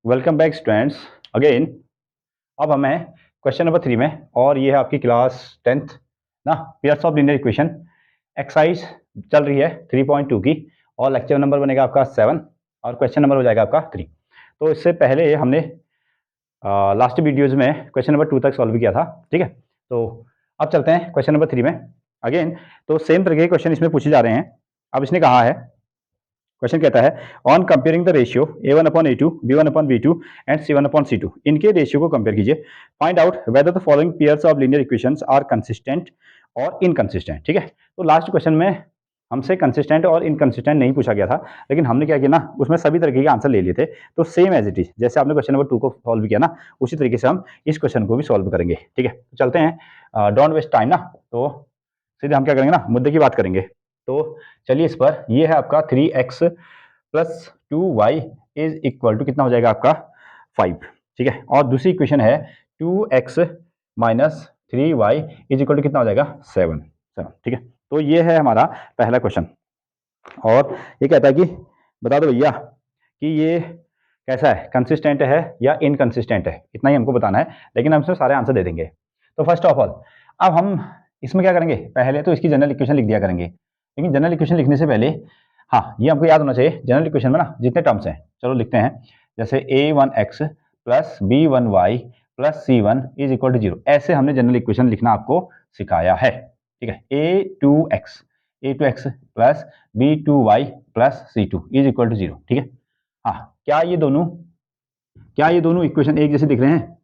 Welcome back students again. अब हम हैं क्वेश्चन नंबर 3 में और ये है आपकी क्लास 10th ना, pairs of linear equation exercise चल रही है 3.2 की और लेक्चर नंबर बनेगा आपका 7 और क्वेश्चन नंबर हो जाएगा आपका 3। तो इससे पहले हमने लास्ट वीडियोज़ में क्वेश्चन नंबर 2 तक सॉल्व किया था, ठीक है। तो अब चलते हैं क्वेश्चन नंबर 3 में अगेन। तो सेम तरह के क्वेश्चन इसमें पूछे जा रहे हैं। अब इसने कहा है, क्वेश्चन कहता है on comparing the ratio a1 upon a2 b1 upon b2 and c1 upon c2, इनके रेशियो को कंपेयर कीजिए। Find out whether the following pairs of linear equations are consistent और इनकंसिस्टेंट, ठीक है। तो लास्ट क्वेश्चन में हमसे कंसिस्टेंट और इनकंसिस्टेंट नहीं पूछा गया था, लेकिन हमने क्या किया ना, उसमें सभी तरीके के आंसर ले लिए थे। तो सेम एज इट इज जैसे आपने क्वेश्चन नंबर 2 को सॉल्व किया ना, उसी तरीके से हम इस क्वेश्चन को भी सॉल्व करेंगे, ठीक है। तो चलते हैं, डोंट वेस्ट टाइम ना, तो सीधे हम क्या करेंगे ना, मुद्दे की बात करेंगे। तो चलिए इस पर, ये है आपका 3x plus 2y is equal to कितना हो जाएगा आपका 5, ठीक है। और दूसरी इक्वेशन है 2x minus 3y is equal to कितना हो जाएगा 7, ठीक है। तो ये है हमारा पहला क्वेश्चन और ये कहता है कि बता दो भैया कि ये कैसा है, कंसिस्टेंट है या इनकंसिस्टेंट है, इतना ही हमको बताना है, लेकिन हम इसमें सारे आंसर दे देंगे। तो फर्स्ट ऑफ ऑल अब हम इसमें क्या करेंगे, पहले तो इसकी जनरल इक्वेशन लिख दिया करेंगे, लेकिन जनरल इक्वेशन लिखने से पहले हाँ, ये हमको याद होना चाहिए जनरल इक्वेशन में ना जितने टर्म्स हैं, चलो लिखते हैं। जैसे a1x plus b1y plus c1 is equal to 0, ऐसे हमने जनरल इक्वेशन लिखना आपको सिखाया है, ठीक है। a2x plus b2y plus c2 is equal to 0, ठीक है। हाँ, क्या ये दोनों इक्वेशन एक जैसे दिख रहे हैं?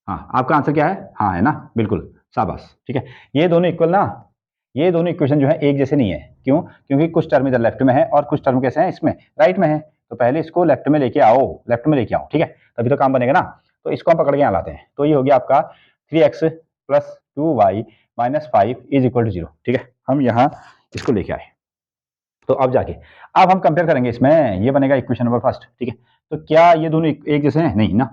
हाँ, आपका आंसर क्या है? हाँ है ना, बिल्कुल, शाबाश, ठीक है। ये दोनों इक्वल ना, ये दोनों इक्वेशन जो है एक जैसे नहीं है। क्यों? क्योंकि कुछ टर्म इधर लेफ्ट में है और कुछ टर्म कैसे हैं इसमें राइट में है। तो पहले इसको लेफ्ट में लेके आओ, लेफ्ट में लेके आओ, ठीक है, तभी तो काम बनेगा ना। तो इसको हम पकड़ के यहाँ लाते हैं, तो ये हो गया आपका 3x plus 2y minus 5 is equal to 0, ठीक है। हम यहाँ इसको लेके आए, तो अब जाके अब हम कंपेयर करेंगे इसमें, ये बनेगा इक्वेशन नंबर फर्स्ट, ठीक है। तो क्या ये दोनों एक जैसे हैं? नहीं ना,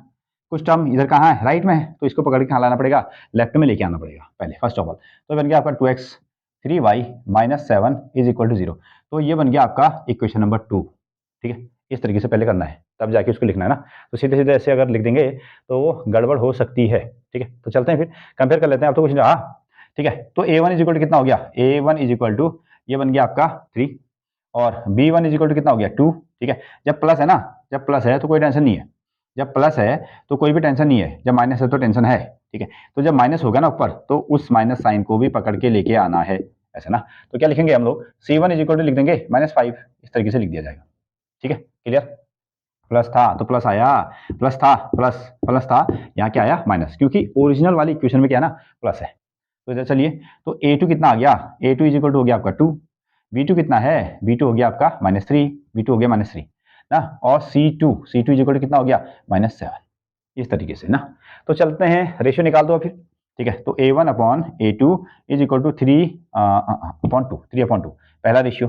कुछ टर्म इधर कहाँ है, राइट में है, तो इसको पकड़ के कहाँ लाना पड़ेगा, लेफ्ट में लेके आना पड़ेगा पहले फर्स्ट ऑफ ऑल। तो बन गया आपका 2x 3y minus 7 is equal to 0, तो ये बन गया आपका इक्वेशन नंबर 2, ठीक है। इस तरीके से पहले करना है, तब जाके उसको लिखना है ना। तो सीधे सीधे ऐसे अगर लिख देंगे तो वो गड़बड़ हो सकती है, ठीक है। तो चलते हैं फिर कंपेयर कर लेते हैं, अब तो कुछ नहीं रहा, ठीक है। तो a1 इज इक्वल टू कितना हो गया, a1 इज इक्वल टू ये बन गया आपका 3 और b1 इज इक्वल टू कितना हो गया 2, ठीक है। जब प्लस है ना, जब प्लस है तो कोई टेंशन नहीं है, जब प्लस है तो कोई भी टेंशन नहीं है, जब माइनस है तो टेंशन है, ठीक है। तो जब माइनस होगा ना ऊपर, तो उस माइनस साइन को भी पकड़ के लेके आना है, ऐसा ना। तो क्या लिखेंगे हम लोग, c1 इज इक्वल टू लिख देंगे -5, इस तरीके से लिख दिया जाएगा, ठीक है, क्लियर। प्लस था तो प्लस आया, प्लस था प्लस, प्लस था, यहाँ क्या आया माइनस, क्योंकि ओरिजिनल वाली इक्वेशन में क्या है ना प्लस है। तो इधर चलिए, तो a2 कितना आ गया, a2 इज इक्वल टू हो गया आपका 2, b2 कितना है, b2 हो गया आपका -3, b2 हो गया -3 ना, और c2 इज इक्वल टू कितना हो गया -7, इस तरीके से ना। तो चलते हैं, रेशियो निकाल दो फिर, ठीक है। तो a1 upon a2 is equal to 3/2 पहला रेशियो,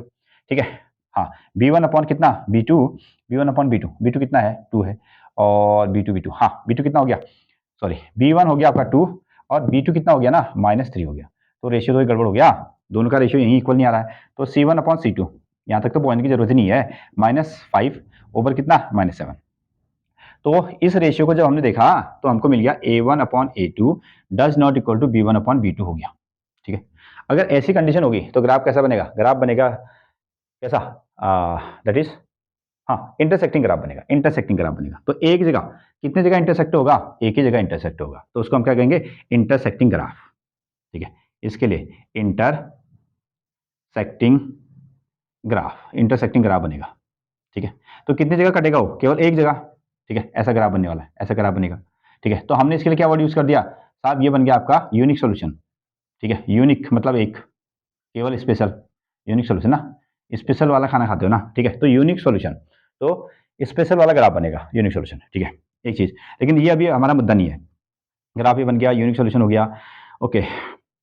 ठीक है। हाँ, b1 अपॉन कितना b1 अपॉन b2 कितना है 2 है, और b2 हाँ b2 कितना हो गया, सॉरी b1 हो गया आपका 2 और b2 कितना हो गया ना -3 हो गया। तो रेशियो तो ही गड़बड़ हो गया, दोनों का रेशियो यही इक्वल नहीं आ रहा है। तो c1 अपॉन c2, यहाँ तक तो पॉइंट की जरूरत ही नहीं है, -5 ओवर कितना -7। तो इस रेशियो को जब हमने देखा तो हमको मिल गया a1 upon a2 does not equal to b1 upon b2 हो गया, ठीक है। अगर ऐसी कंडीशन होगी तो ग्राफ कैसा बनेगा, ग्राफ बनेगा कैसा, दैट इज हाँ इंटरसेक्टिंग ग्राफ बनेगा, इंटरसेक्टिंग ग्राफ बनेगा। तो एक जगह कितने जगह इंटरसेक्ट होगा, एक ही जगह इंटरसेक्ट होगा, तो उसको हम क्या कहेंगे, इंटरसेक्टिंग ग्राफ, ठीक है। इसके लिए इंटरसेक्टिंग ग्राफ बनेगा, ठीक है। तो कितनी जगह कटेगा वो, केवल एक जगह, ठीक है। ऐसा ग्राफ बनने वाला है, ऐसा ग्राफ बनेगा, ठीक है। तो हमने इसके लिए क्या वर्ड यूज कर दिया साहब, ये बन गया आपका यूनिक सोल्यूशन, ठीक है। यूनिक मतलब एक, केवल स्पेशल, यूनिक सोल्यूशन ना, स्पेशल वाला खाना खाते हो ना, ठीक है। तो यूनिक सोल्यूशन, तो स्पेशल वाला ग्राफ बनेगा यूनिक सोल्यूशन, ठीक है। एक चीज, लेकिन ये अभी हमारा मुद्दा नहीं है, ग्राफ ये बन गया, यूनिक सोल्यूशन हो गया, ओके।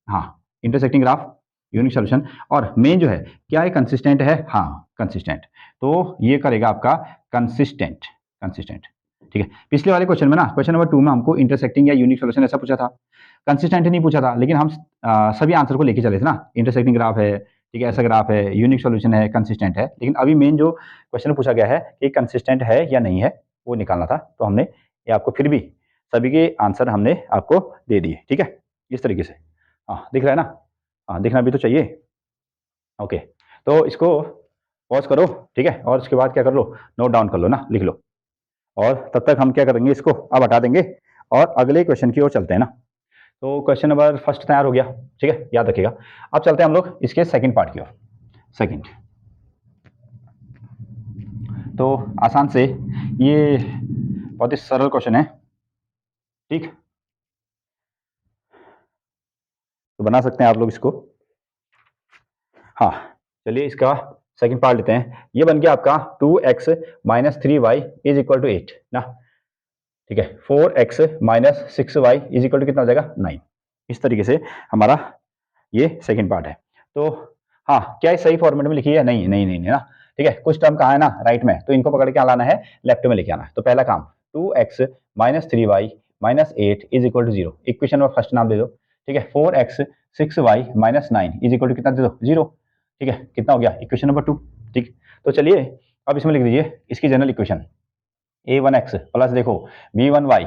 हाँ, इंटरसेक्टिंग ग्राफ, यूनिक सोल्यूशन, और मेन जो है क्या है, कंसिस्टेंट है, हाँ कंसिस्टेंट, तो ये करेगा आपका कंसिस्टेंट, कंसिस्टेंट, ठीक है। पिछले वाले क्वेश्चन में ना, क्वेश्चन नंबर 2 में हमको इंटरसेक्टिंग या यूनिक सोल्यूशन ऐसा पूछा था, कंसिस्टेंट नहीं पूछा था, लेकिन हम सभी आंसर को लेके चले थे ना, इंटरसेक्टिंग ग्राफ है, ठीक है, ऐसा ग्राफ है, यूनिक सोल्यूशन है, कंसिस्टेंट है। लेकिन अभी मेन जो क्वेश्चन पूछा गया है कि कंसिस्टेंट है या नहीं है, वो निकालना था, तो हमने ये आपको फिर भी सभी के आंसर हमने आपको दे दिए, ठीक है, इस तरीके से। हाँ दिख रहा है ना, हाँ दिखना भी तो चाहिए। ओके, तो इसको पॉज करो, ठीक है, और उसके बाद क्या कर लो, नोट डाउन कर लो ना, लिख लो। और तब तक हम क्या करेंगे, इसको अब हटा देंगे और अगले क्वेश्चन की ओर चलते हैं ना। तो क्वेश्चन नंबर फर्स्ट तैयार हो गया, ठीक है, याद रखिएगा। अब चलते हैं हम लोग इसके सेकंड पार्ट की ओर। सेकंड तो आसान से, ये बहुत ही सरल क्वेश्चन है, ठीक, तो बना सकते हैं आप लोग इसको। हाँ चलिए इसका सेकंड पार्ट लेते हैं। ये बन गया आपका 2x minus 3y is equal to 8 ना, ठीक है। 4x minus 6y is equal to कितना हो जाएगा, 9। इस तरीके से हमारा ये सेकंड पार्ट है। तो हाँ, क्या इस सही फॉर्मेट में लिखी है, नहीं नहीं नहीं ना, ठीक है। कुछ टर्म कहाँ है ना, राइट में, तो इनको पकड़ के क्या लाना है, लेफ्ट में लेके आना है। तो पहला काम 2x minus 3y minus 8 is equal to 0, equation में फर्स्ट नाम दे दो, ठीक है। 4x 6y minus 9 is equal to कितना दे दो, 0, ठीक है। कितना हो गया, इक्वेशन नंबर 2, ठीक। तो चलिए अब इसमें लिख दीजिए इसकी जनरल इक्वेशन, a1x प्लस देखो b1y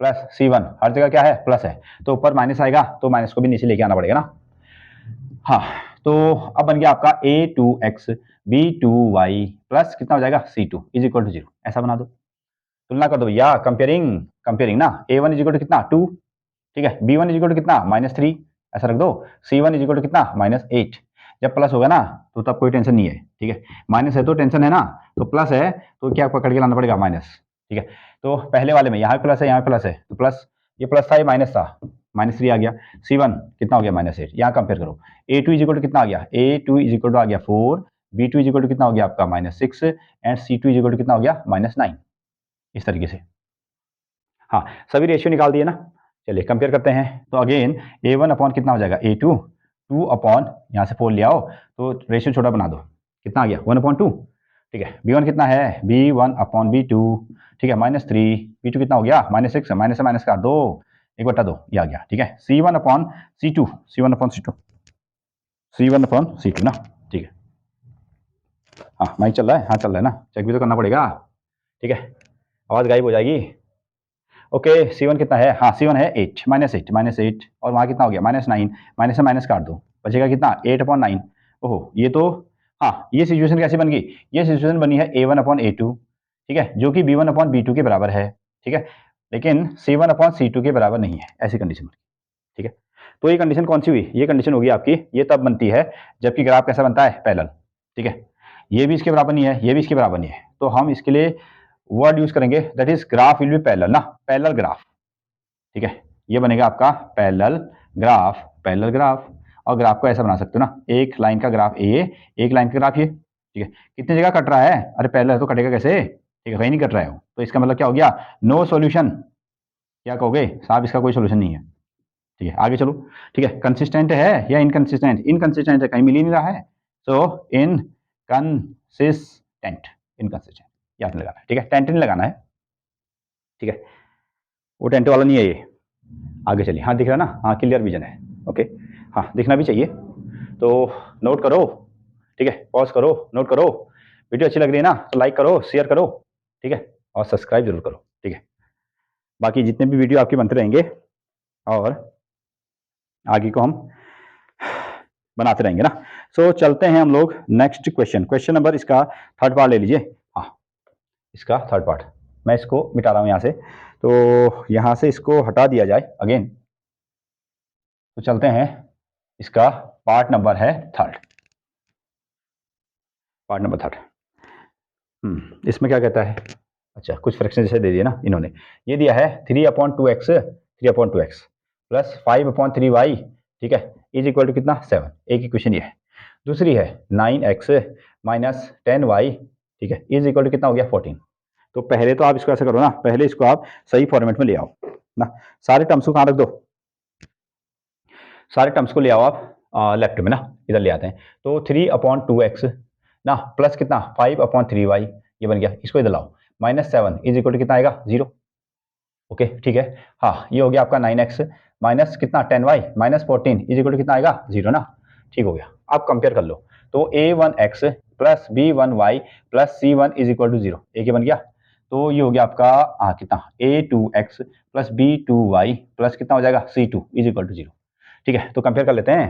प्लस c1, हर जगह क्या है, प्लस है, तो ऊपर माइनस आएगा तो माइनस को भी नीचे लेके आना पड़ेगा ना। हाँ, तो अब बन गया आपका a2x b2y प्लस कितना हो जाएगा, c2 इज इक्वल टू 0, ऐसा बना दो। तुलना कर दो या कंपेयरिंग, कंपेयरिंग ना, a1 इज इक्वल टू कितना 2, ठीक है, b1 इज इक्वल टू कितना -3, ऐसा रख दो, c1 इज इक्वल टू कितना -8। जब प्लस होगा ना तो तब कोई टेंशन नहीं है, ठीक है। माइनस है तो टेंशन है ना, तो प्लस है तो क्या पकड़ के लाना पड़ेगा, माइनस, ठीक है। तो पहले वाले में यहाँ प्लस है, यहाँ प्लस है, तो प्लस, ये प्लस था, ये माइनस था, -3 आ गया। c1 कितना हो गया, -8। यहाँ कंपेयर करो, a2 इज इक्वल टू कितना आ गया, a2 इज इक्वल टू आ गया 4, b2 इज इक्वल टू कितना हो गया आपका -6 and c2 is equal to कितना हो गया -9, इस तरीके से। हाँ, सभी रेशियो निकाल दिए ना। चलिए कंपेयर करते हैं, तो अगेन a1 अपॉन कितना हो जाएगा, a2, 2 अपॉन यहाँ से 4 ले आओ तो रेशियो छोटा बना दो, कितना आ गया 1/2, ठीक है। b1 कितना है, b1 अपॉन b2, ठीक है, -3, b2 कितना हो गया -6, माइनस से माइनस का 2, 1/2 ये आ गया, ठीक है। c1 upon c2, c1 upon c2, c1 upon c2 ना, ठीक है। हाँ माइक चल रहा है, हाँ चल रहा है ना, चेक भी तो करना पड़ेगा, ठीक है, आवाज़ गायब हो जाएगी। ओके, c1 कितना है, हाँ c1 है 8, -8 और वहाँ कितना हो गया -9, माइनस से माइनस काट दो, बचेगा कितना 8/9। ओहो, ये तो, हाँ ये सिचुएशन कैसी बन गई, ये सिचुएशन बनी है a1/a2, ठीक है, जो कि b1/b2 के बराबर है, ठीक है, लेकिन c1/c2 के बराबर नहीं है, ऐसी कंडीशन, ठीक है। तो ये कंडीशन कौन सी हुई, ये कंडीशन होगी आपकी, ये तब बनती है जबकि ग्राफ कैसा बनता है, पैरेलल, ठीक है। ये भी इसके बराबर नहीं है, ये भी इसके बराबर नहीं है, तो हम इसके लिए वर्ड यूज करेंगे, that is graph will be parallel ना, पैरेलल ग्राफ, ठीक है। ये बनेगा आपका पैरेलल ग्राफ, पैरेलल ग्राफ। और ग्राफ को ऐसा बना सकते हो ना, एक लाइन का ग्राफ ये, एक लाइन का ग्राफ ये, ठीक है। कितनी जगह कट रहा है, अरे पैरेलल है तो कटेगा कैसे, ठीक है, कहीं नहीं कट रहा है, तो इसका मतलब क्या हो गया, नो सॉल्यूशन, क्या कहोगे साहब, इसका कोई सोल्यूशन नहीं है, ठीक है। आगे चलो, ठीक है, कंसिस्टेंट है या इनकंसिस्टेंट, इनकंसिस्टेंट है, कहीं मिल ही नहीं रहा है, सो इनकंसिस्टेंट, इनकंसिस्टेंट याद नहीं लगाना है, ठीक है, टेंट नहीं लगाना है, ठीक है, वो टेंट वाला नहीं है ये। आगे चलिए, हाँ दिख रहा है ना, हाँ क्लियर विजन है, ओके, हाँ दिखना भी चाहिए। तो नोट करो, ठीक है, पॉज करो, नोट करो, वीडियो अच्छी लग रही है ना तो लाइक करो, शेयर करो, ठीक है, और सब्सक्राइब जरूर करो, ठीक है। बाकी जितने भी वीडियो आपके बनते रहेंगे और आगे को हम बनाते रहेंगे ना। सो चलते हैं हम लोग नेक्स्ट क्वेश्चन, क्वेश्चन नंबर इसका थर्ड पार्ट ले लीजिए। हाँ, इसका थर्ड पार्ट मैं इसको मिटा रहा हूँ यहाँ से, तो यहाँ से इसको हटा दिया जाए अगेन। तो चलते हैं, इसका पार्ट नंबर है थर्ड, पार्ट नंबर थर्ड। इसमें क्या कहता है, अच्छा कुछ फ्रैक्शन जैसे दे दिए ना इन्होंने, ये दिया है 3/2x, 3/2x प्लस 5/3y, ठीक है, इज इक्वल टू कितना 7, एक इक्वेशन ये है। दूसरी है 9x माइनस 10y, ठीक है, इज इक्वल टू कितना हो गया 14। तो पहले तो आप इसको ऐसा करो ना, पहले इसको आप सही फॉर्मेट में ले आओ ना, सारे टर्म्स को कहाँ रख दो, सारे टर्म्स को ले आओ आप लेफ्ट में ना, इधर ले आते हैं। तो 3/2x ना प्लस कितना 5/3y, ये बन गया, इसको इधर लाओ, -7 इज इक्वल टू कितना आएगा 0, ओके ठीक है। हाँ ये हो गया आपका 9x माइनस कितना 10y minus 14 is equal to कितना आएगा 0 ना, ठीक हो गया। अब कंपेयर कर लो, तो a1x plus b1y plus c1 is equal to 0, एक ये बन गया। तो ये हो गया आपका कितना a2x प्लस b2y प्लस कितना हो जाएगा c2 इज इक्वल टू 0। ठीक है, तो कंपेयर कर लेते हैं।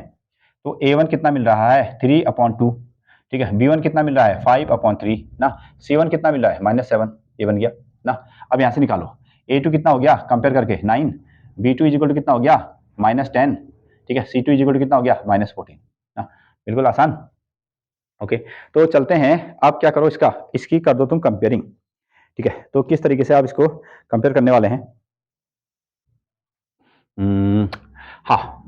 तो a1 कितना मिल रहा है 3/2, ठीक है, b1 कितना मिल रहा है 5/3 ना, c1 कितना मिल रहा है -7, ये बन गया ना। अब यहाँ से निकालो a2 कितना हो गया कंपेयर करके 9, b2 इज इक्वल टू कितना हो गया -10, ठीक है, c2 इज इक्वल टू कितना हो गया -14 ना, बिल्कुल आसान। ओके, तो चलते हैं। आप क्या करो, इसकी कर दो तुम कंपेयरिंग। ठीक है, तो किस तरीके से आप इसको कंपेयर करने वाले हैं। हाँ,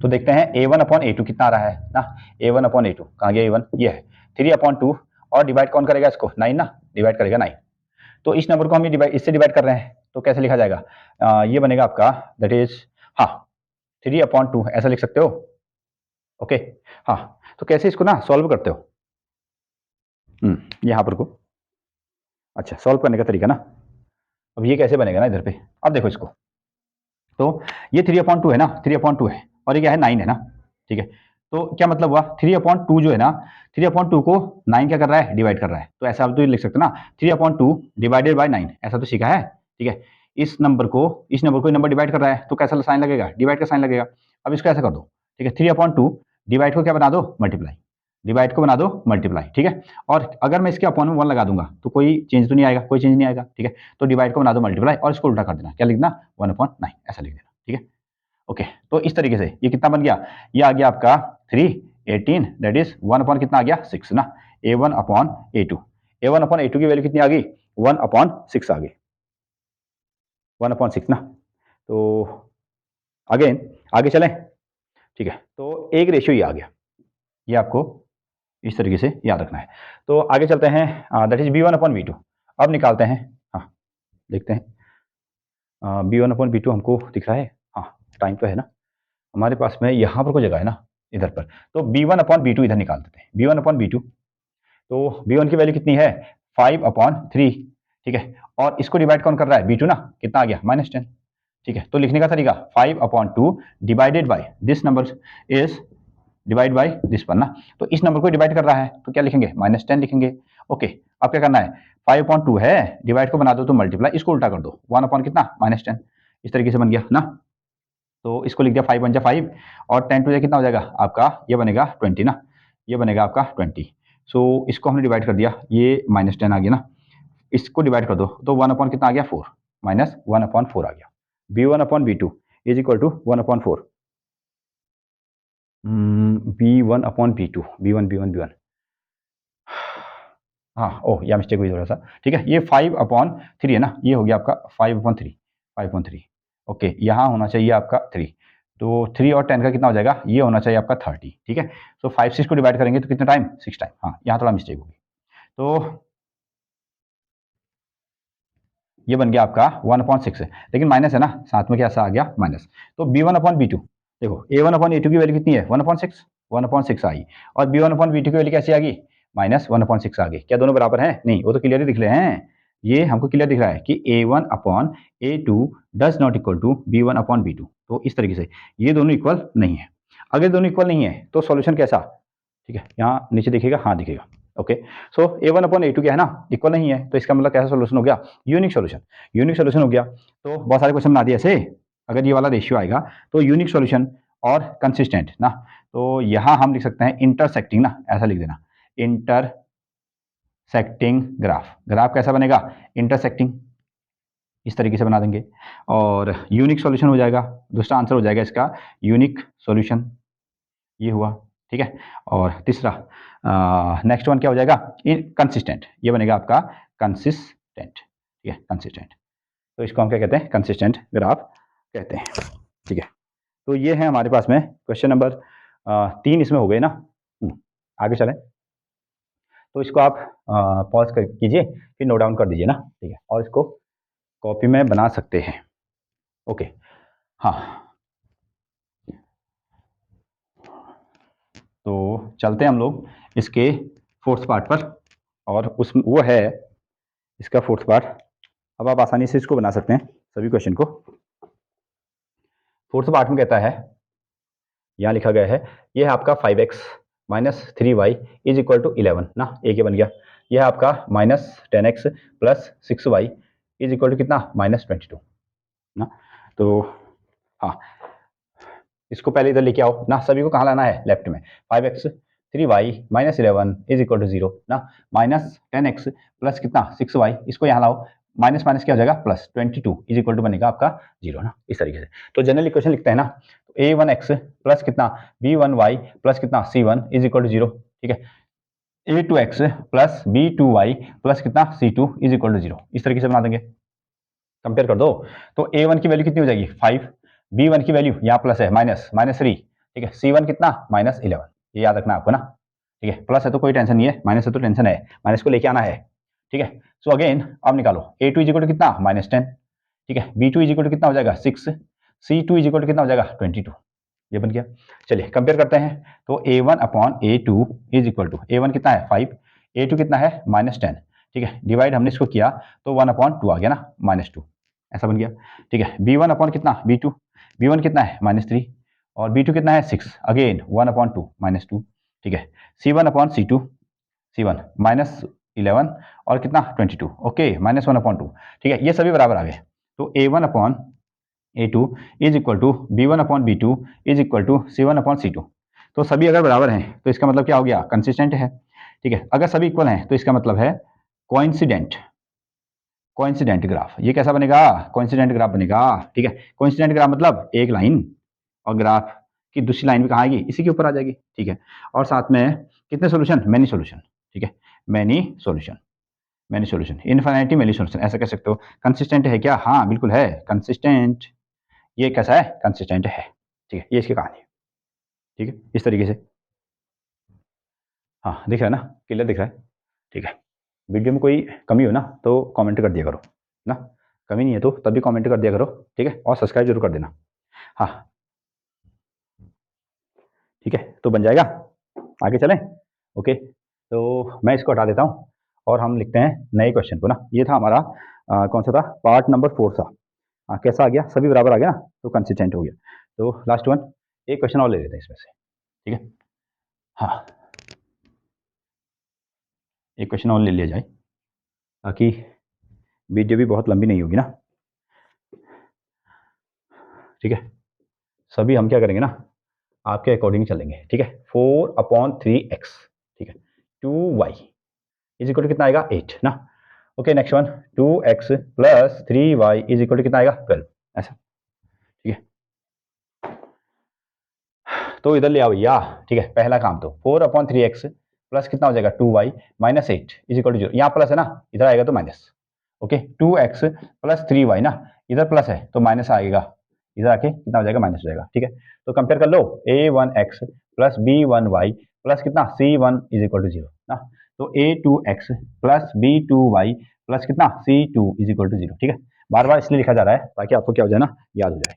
तो देखते हैं a1/a2 कितना आ रहा है ना। a1/a2 कहाँ गया a1, ये है 3/2 और डिवाइड कौन करेगा इसको 9 ना, डिवाइड करेगा 9। तो इस नंबर को हम इससे डिवाइड कर रहे हैं, तो कैसे लिखा जाएगा, ये बनेगा आपका दैट इज हाँ 3/2 ऐसा लिख सकते हो। ओके, हाँ, तो कैसे इसको ना सॉल्व करते हो, यहाँ पर को, अच्छा सॉल्व करने का तरीका ना। अब ये कैसे बनेगा ना इधर पे, अब देखो इसको, तो ये 3/2 है ना, 3/2 है और ये क्या है 9 है ना। ठीक है, तो क्या मतलब हुआ 3/2 जो है ना, 3/2 को 9 क्या कर रहा है डिवाइड कर रहा है, तो ऐसा आप तो लिख सकते ना 3/2 डिवाइडेड बाय 9, ऐसा तो सीखा है। ठीक है, इस नंबर को नंबर डिवाइड कर रहा है तो कैसा साइन लगेगा, डिवाइड का साइन लगेगा। अब इसको ऐसा कर दो, ठीक है, 3/2 डिवाइड को क्या बना दो मल्टीप्लाई, डिवाइड को बना दो मल्टीप्लाई। ठीक है, और अगर मैं इसके अपॉन में 1 लगा दूंगा तो कोई चेंज तो नहीं आएगा, कोई चेंज नहीं आएगा। ठीक है, तो डिवाइड को बना दो मल्टीप्लाई और इसको उल्टा कर देना, क्या लिखना 1/9 ऐसा लिख देना। ठीक है, ओके, तो इस तरीके से ये कितना बन गया, ये आ गया आपका 3/18 दैट इज 1 अपॉन कितना आ गया 6 ना, a1/a2, a1/a2 की वैल्यू कितनी आ गई 1/6 आ गई, 1/6 ना। तो अगेन आगे चलें। ठीक है, तो एक रेशियो ये आ गया, ये आपको इस तरीके से याद रखना है। तो आगे चलते हैं, दैट इज b1/b2। अब निकालते हैं, हाँ देखते हैं, b1/b2 हमको दिख रहा है, हाँ टाइम तो है ना हमारे पास में, यहाँ पर कोई जगह है ना इधर पर, तो b1/b2 इधर निकाल देते हैं, b1/b2। तो b1 की वैल्यू कितनी है 5/3, ठीक है, और इसको डिवाइड कौन कर रहा है b2 ना, कितना आ गया -10। ठीक है, तो लिखने का तरीका 5/2 divided by this number is divide by this पर ना, तो इस नंबर को डिवाइड कर रहा है तो क्या लिखेंगे -10 लिखेंगे। ओके, अब क्या करना है 5/2 है, डिवाइड को बना दो तो मल्टीप्लाई, इसको उल्टा कर दो 1 अपॉन कितना -10, इस तरीके से बन गया ना। तो इसको लिख दिया 5 × 5 और 10 टू कितना हो जाएगा आपका, ये बनेगा 20 ना, ये बनेगा आपका 20। सो इसको हमने डिवाइड कर दिया, ये -10 आ गया ना, इसको डिवाइड कर दो तो 1 अपॉन कितना आ गया 4, -1/4 आ गया। b1/b2 is equal to 1/4, b1/b2 b1 हाँ, ओह यहाँ मिस्टेक हुई थोड़ा सा। ठीक है, ये 5/3 है ना, ये हो गया आपका 5/3। ओके, यहाँ होना चाहिए आपका 3, तो 3 और 10 का कितना हो जाएगा, ये होना चाहिए आपका 30। ठीक है, सो 5 6 को डिवाइड करेंगे तो कितना टाइम 6 टाइम, हाँ यहाँ थोड़ा मिस्टेक होगी। तो ये बन गया आपका 1/6, लेकिन माइनस है ना साथ में, क्या ऐसा आ गया माइनस। तो b1/b2 देखो, a1/a2 की वैल्यू कितनी है 1/6, 1/6 आई, और b1/b2 की वैल्यू कैसी आ गई -1/6 आ गई। क्या दोनों बराबर हैं, नहीं, वो तो क्लियर ही दिख रहे हैं, ये हमको क्लियर दिख रहा है कि a1/a2 does not equal to b1/b2। तो इस तरीके से ये दोनों इक्वल नहीं है। अगर दोनों इक्वल नहीं है तो सॉल्यूशन कैसा, ठीक है, यहाँ नीचे दिखेगा, हाँ दिखेगा। ओके, सो a1/a2 क्या है ना इक्वल नहीं है, तो इसका मतलब कैसा सोल्यूशन हो गया, यूनिक सोल्यूशन, यूनिक सोल्यूशन हो गया। तो बहुत सारे क्वेश्चन बना दिए ऐसे, अगर ये वाला रेशियो आएगा तो यूनिक सोल्यूशन और कंसिस्टेंट ना, तो यहाँ हम लिख सकते हैं इंटरसेक्टिंग ना, ऐसा लिख देना इंटरसेक्टिंग ग्राफ। ग्राफ कैसा बनेगा इंटरसेक्टिंग, इस तरीके से बना देंगे, और यूनिक सॉल्यूशन हो जाएगा, दूसरा आंसर हो जाएगा इसका यूनिक सॉल्यूशन, ये हुआ। ठीक है, और तीसरा नेक्स्ट वन क्या हो जाएगा कंसिस्टेंट, ये बनेगा आपका कंसिस्टेंट। ठीक है, कंसिस्टेंट, तो इसको हम क्या कहते हैं कंसिस्टेंट ग्राफ कहते हैं। ठीक है, तो ये है हमारे पास में क्वेश्चन नंबर 3 इसमें हो गए ना। आगे चलें, तो इसको आप पॉज कर कीजिए, फिर नोट डाउन कर दीजिए ना। ठीक है, और इसको कॉपी में बना सकते हैं। ओके, हाँ, तो चलते हैं हम लोग इसके फोर्थ पार्ट पर, और उस वो है इसका फोर्थ पार्ट। अब आप आसानी से इसको बना सकते हैं सभी क्वेश्चन को। फोर्थ पार्ट में कहता है, यहाँ लिखा गया है, ये है आपका 5x - 3y is equal to 11 ना, एक ये बन गया। यह है आपका -10x plus 6y is equal to कितना -22 ना। तो हाँ, इसको पहले इधर लेके आओ ना, सभी को कहाँ लाना है, लेफ्ट में। 5x 3y -11 is equal to 0 ना, -10x प्लस कितना 6y, इसको यहाँ लाओ, माइनस माइनस क्या हो जाएगा प्लस 22 इज इक्वल टू बनेगा आपका 0 ना, इस तरीके से। तो जनरल इक्वेशन लिखते हैं ना, तो a1x प्लस कितना b1y प्लस कितना c1 इज इक्वल टू 0, ठीक है। a2x प्लस b2y प्लस कितना c2 इज इक्वल टू 0, इस तरीके से बना देंगे। कंपेयर कर दो, तो a1 की वैल्यू कितनी हो जाएगी 5, b1 की वैल्यू यहाँ प्लस है -3, ठीक है, c1 कितना -11, ये याद रखना आपको ना, ठीक है। प्लस है तो कोई टेंशन नहीं है, माइनस है तो टेंशन है, माइनस को लेके आना है, ठीक है। सो अगेन अब निकालो, a2 इज इक्वल टू कितना -10, ठीक है, b2 इज इक्वल टू कितना हो जाएगा 6, c2 इज इक्वल टू कितना हो जाएगा 22, ये बन गया। चलिए कंपेयर करते हैं, तो a1 upon a2 is equal to, a1 कितना है 5, a2 कितना है -10, ठीक है, डिवाइड हमने इसको किया तो 1/2 आ गया ना, -2, ऐसा बन गया, ठीक है। b1 अपॉन कितना b2, b1 कितना है -3 और b2 कितना है 6, अगेन 1/2 -2, ठीक है। c1 अपॉन c2, c1 -11 और कितना 22, ओके, -1/2, ठीक है, ये सभी बराबर आ गए। तो a1 upon a2 is equal to b1 upon b2 is equal to c1 upon c2। तो सभी अगर बराबर हैं तो इसका मतलब क्या हो गया, कंसिस्टेंट है, ठीक है। अगर सभी इक्वल हैं तो इसका मतलब है कोइंसिडेंट, कोइंसिडेंट ग्राफ। ये कैसा बनेगा, कोइंसिडेंट ग्राफ बनेगा, ठीक है। कोइंसिडेंट ग्राफ मतलब एक लाइन और ग्राफ की दूसरी लाइन भी कहाँ आएगी, इसी के ऊपर आ जाएगी, ठीक है। और साथ में कितने सोल्यूशन, मैनी सोल्यूशन, ठीक है, many solution, many solution, infinity many solution ऐसा कह सकते हो। कंसिस्टेंट है क्या, हाँ बिल्कुल है कंसिस्टेंट, ये कैसा है, कंसिस्टेंट है, ठीक है, ये इसकी कहानी है, ठीक है, इस तरीके से। हाँ दिख रहा है ना, क्लियर दिख रहा है, ठीक है। वीडियो में कोई कमी हो ना तो कमेंट कर दिया करो ना, कमी नहीं है तो तब भी कमेंट कर दिया करो, ठीक है, और सब्सक्राइब जरूर कर देना। हाँ ठीक है, तो बन जाएगा, आगे चलें, ओके। तो मैं इसको हटा देता हूँ और हम लिखते हैं नए क्वेश्चन को ना। ये था हमारा कौन सा था, पार्ट नंबर 4 था। कैसा आ गया, सभी बराबर आ गया ना, तो कंसिस्टेंट हो गया। तो लास्ट वन, एक क्वेश्चन और ले लेते हैं इसमें से, ठीक है। हाँ, एक क्वेश्चन और ले लिया जाए ताकि वीडियो भी बहुत लंबी नहीं होगी ना, ठीक है। सभी हम क्या करेंगे ना, आपके अकॉर्डिंग चलेंगे, ठीक है। 4/3x, ठीक है, 2y इज इक्वल टू कितना आएगा 8 ना, okay. Next one, 2x plus 3y is equal to कितना आएगा 12, ऐसा, ठीक है। तो इधर ले आओ भैया, ठीक है। पहला काम तो 4/3x प्लस कितना हो जाएगा 2y -8 इज इक्वल टू 0, यहाँ प्लस है ना, इधर आएगा तो minus, okay. 2x plus 3y ना, इधर प्लस है तो माइनस आएगा, इधर आके कितना हो जाएगा माइनस हो जाएगा, ठीक है। तो कंपेयर कर लो, a1x प्लस b1y प्लस कितना c1 इज इक्वल टू 0 ना, तो a2x प्लस b2y प्लस कितना c2 इज इक्वल टू 0, ठीक है। बार बार इसलिए लिखा जा रहा है ताकि आपको क्या हो जाए ना, याद हो जाए।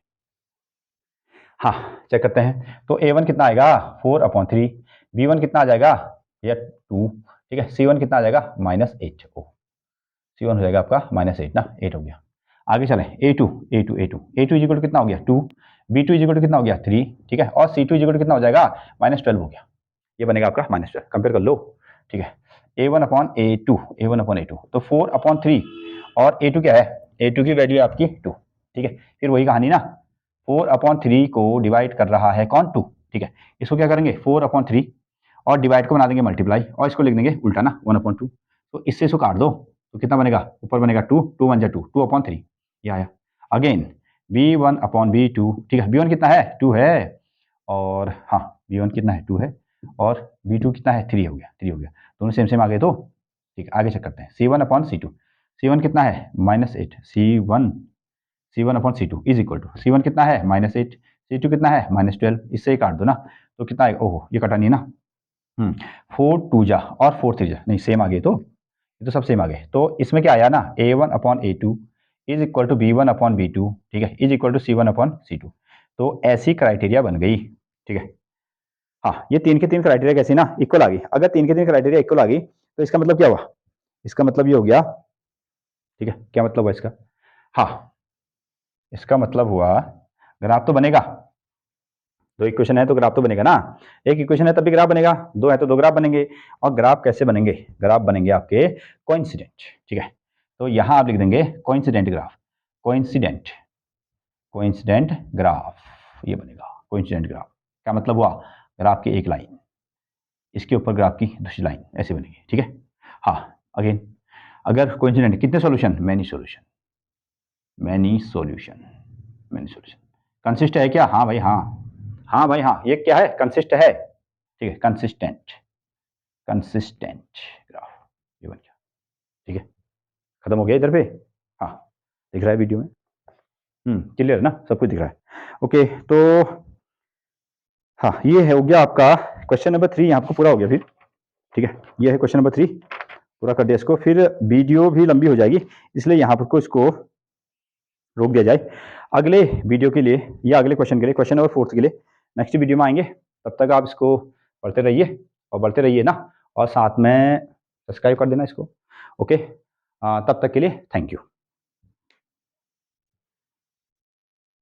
हाँ चेक करते हैं, तो a1 कितना आएगा 4/3, b1 कितना आ जाएगा या 2, ठीक है, c1 कितना आ जाएगा -8, ओ c1 हो जाएगा आपका -8 ना, 8 हो गया। आगे चलें, a2 इज इक्वल टू कितना हो गया 2, b2 इज इक्वल टू कितना हो गया 3, ठीक है, और c2 इज इक्वल टू कितना हो जाएगा -12 हो गया, ये बनेगा आपका -12, कंपेयर कर लो, ठीक है। a1/a2, तो 4/3 और a2 क्या है, a2 की वैल्यू है आपकी 2, ठीक है। फिर वही कहानी ना, 4/3 को डिवाइड कर रहा है कौन 2, ठीक है। इसको क्या करेंगे 4/3 और डिवाइड को बना देंगे मल्टीप्लाई और इसको लिख देंगे उल्टा ना 1/2, तो इससे इसको काट दो तो कितना बनेगा, ऊपर बनेगा 2, 2 1 2, 2/3 ये आया। अगेन b1/b2, ठीक है, b1 कितना है 2 है, और हाँ b1 कितना है 2 है, और b2 कितना है 3 हो गया, 3 हो गया, दोनों सेम सेम आ गए तो, ठीक है। आगे चेक करते हैं, c1/c2, c1 कितना है -8, c1/c2 is equal to, c1 कितना है -8, c2 कितना है -12, इससे ही काट दो ना, तो कितना आएगा, ओहो ये कटा नहीं ना, 4 2 जा और 4 3 जा, नहीं सेम आ गए तो, ये तो सब सेम आ गए। तो इसमें क्या आया ना, a1/a2 is equal to b1/b2, ठीक है, इज इक्वल टू c1/c2, तो ऐसी क्राइटेरिया बन गई, ठीक है। हाँ, ये 3 के 3 क्राइटेरिया कैसी ना इक्वल आ गई, अगर 3 के 3 क्राइटेरिया इक्वल आ गई तो इसका मतलब क्या हुआ, इसका मतलब ये हो गया, ठीक है। क्या मतलब हुआ इसका, हाँ इसका मतलब हुआ ग्राफ तो बनेगा, दो इक्वेशन है तो ग्राफ तो बनेगा ना, एक इक्वेशन है तब भी ग्राफ बनेगा, दो है तो दो ग्राफ बनेंगे। और ग्राफ कैसे बनेंगे, ग्राफ बनेंगे आपके कोइंसिडेंट, ठीक है। तो यहाँ आप लिख देंगे coincident graph, coincident coincident graph, ये बनेगा कोइंसिडेंट ग्राफ। क्या मतलब हुआ, ग्राफ की एक लाइन, इसके ऊपर ग्राफ की दूसरी लाइन, ऐसे बनेगी, ठीक है। हाँ अगेन, अगर कोइंसिडेंट कितने solution, many solution, many solution, many solution. Consist है क्या, हाँ भाई हाँ, हाँ भाई हाँ, ये क्या है, कंसिस्ट है, ठीक है, कंसिस्टेंट, कंसिस्टेंट ग्राफ, ये बन गया, ठीक है। खत्म हो गया इधर पे, हाँ दिख रहा है वीडियो में, क्लियर ना, सब कुछ दिख रहा है। ओके तो हाँ, ये है हो गया आपका क्वेश्चन नंबर 3, आपको पूरा हो गया फिर, ठीक है। ये है क्वेश्चन नंबर 3, पूरा कर दिया इसको, फिर वीडियो भी लंबी हो जाएगी, इसलिए यहाँ पर को इसको रोक दिया जाए। अगले वीडियो के लिए या अगले क्वेश्चन के लिए, क्वेश्चन नंबर 4 के लिए नेक्स्ट वीडियो में आएंगे। तब तक आप इसको पढ़ते रहिए और बढ़ते रहिए ना, और साथ में सब्सक्राइब कर देना इसको, ओके। तब तक के लिए थैंक यू।